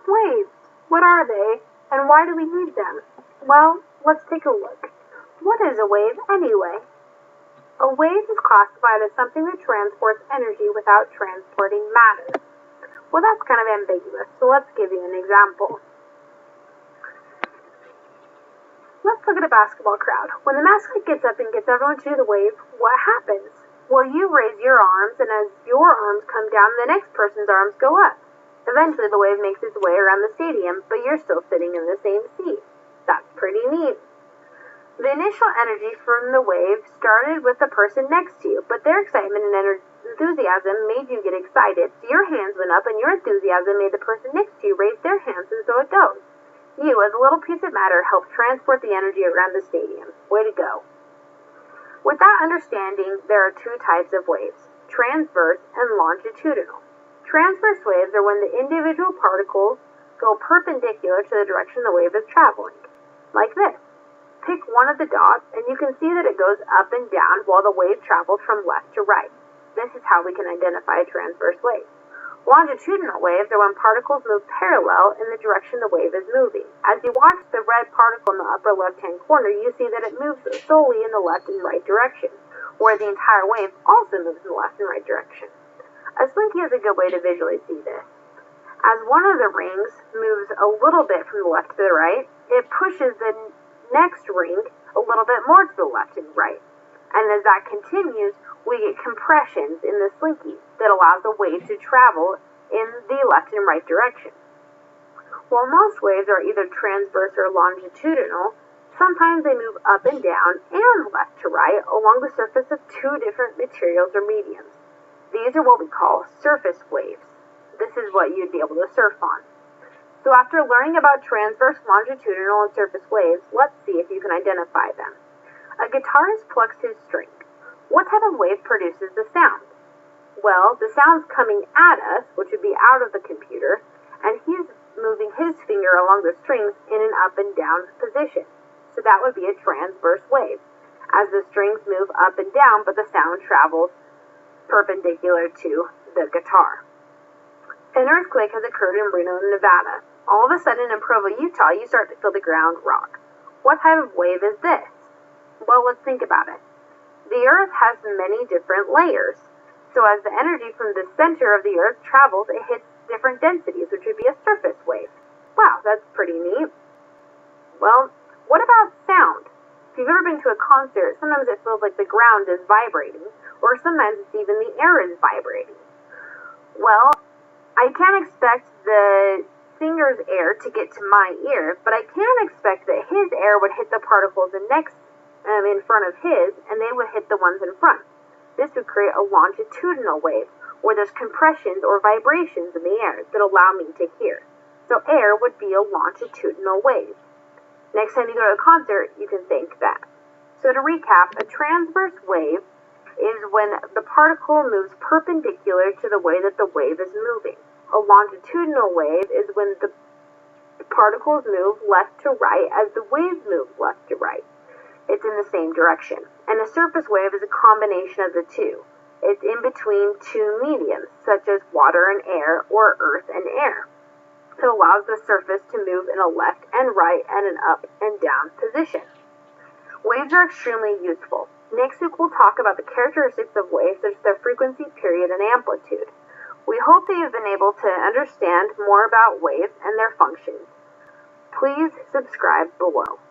Waves. What are they, and why do we need them? Well, let's take a look. What is a wave anyway? A wave is classified as something that transports energy without transporting matter. Well, that's kind of ambiguous, so let's give you an example. Let's look at a basketball crowd. When the mascot gets up and gets everyone to do the wave, what happens? Well, you raise your arms, and as your arms come down, the next person's arms go up. Eventually, the wave makes its way around the stadium, but you're still sitting in the same seat. That's pretty neat. The initial energy from the wave started with the person next to you, but their excitement and enthusiasm made you get excited, so your hands went up, and your enthusiasm made the person next to you raise their hands, and so it goes. You, as a little piece of matter, helped transport the energy around the stadium. Way to go. With that understanding, there are two types of waves, transverse and longitudinal. Transverse waves are when the individual particles go perpendicular to the direction the wave is traveling, like this. Pick one of the dots, and you can see that it goes up and down while the wave travels from left to right. This is how we can identify a transverse wave. Longitudinal waves are when particles move parallel in the direction the wave is moving. As you watch the red particle in the upper left-hand corner, you see that it moves solely in the left and right direction, where the entire wave also moves in the left and right direction. A slinky is a good way to visually see this. As one of the rings moves a little bit from the left to the right, it pushes the next ring a little bit more to the left and right. And as that continues, we get compressions in the slinky that allows the wave to travel in the left and right direction. While most waves are either transverse or longitudinal, sometimes they move up and down and left to right along the surface of two different materials or mediums. These are what we call surface waves. This is what you'd be able to surf on. So after learning about transverse, longitudinal, and surface waves, let's see if you can identify them. A guitarist plucks his string. What type of wave produces the sound? Well, the sound's coming at us, which would be out of the computer, and he's moving his finger along the strings in an up and down position. So that would be a transverse wave, as the strings move up and down, but the sound travels perpendicular to the guitar. An earthquake has occurred in Reno, Nevada. All of a sudden in Provo, Utah, you start to feel the ground rock. What type of wave is this? Well, let's think about it. The Earth has many different layers. So as the energy from the center of the Earth travels, it hits different densities, which would be a surface wave. Wow, that's pretty neat. Well, what about sound? If you've ever been to a concert, sometimes it feels like the ground is vibrating, or sometimes it's even the air is vibrating. Well, I can't expect the singer's air to get to my ear, but I can expect that his air would hit the particles in front of his, and they would hit the ones in front. This would create a longitudinal wave, where there's compressions or vibrations in the air that allow me to hear. So air would be a longitudinal wave. Next time you go to a concert, you can think that. So to recap, a transverse wave is when the particle moves perpendicular to the way that the wave is moving. A longitudinal wave is when the particles move left to right as the wave moves left to right. It's in the same direction. And a surface wave is a combination of the two. It's in between two mediums, such as water and air or earth and air. It allows the surface to move in a left and right and an up and down position. Waves are extremely useful. Next week we'll talk about the characteristics of waves, such as their frequency, period, and amplitude. We hope that you've been able to understand more about waves and their functions. Please subscribe below.